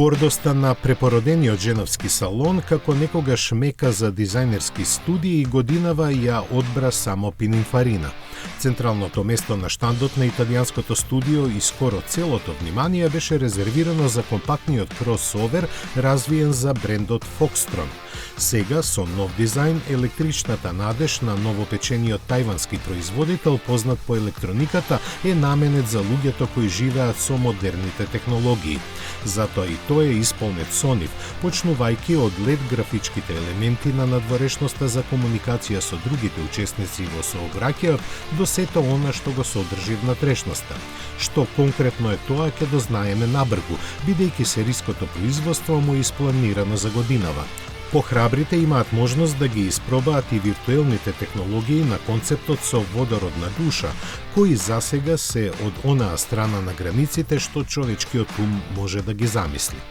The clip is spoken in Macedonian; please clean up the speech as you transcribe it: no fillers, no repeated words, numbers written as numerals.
Гордоста на препородениот женовски салон, како некогаш мека за дизајнерски студии, годинава ја одбра само Пининфарина. Централното место на штандот на италијанското студио и скоро целото внимание беше резервирано за компактниот кросовер развиен за брендот Foxtron. Сега, со нов дизајн, електричната надеж на новопечениот тајвански производител, познат по електрониката, е наменет за луѓето кои живеат со модерните технологии. Затоа и тој е исполнет со нив, почнувајќи од LED графичките елементи на надворешноста за комуникација со другите учесници во сообраќајот до сето она што го содржи внатрешноста. Што конкретно е тоа ќе дознаеме набргу, бидејќи сериското производство му е испланирано за годинава. Похрабрите имаат можност да ги испробаат и виртуелните технологии на концептот со водородна душа, кои засега се од онаа страна на границите што човечкиот ум може да ги замисли.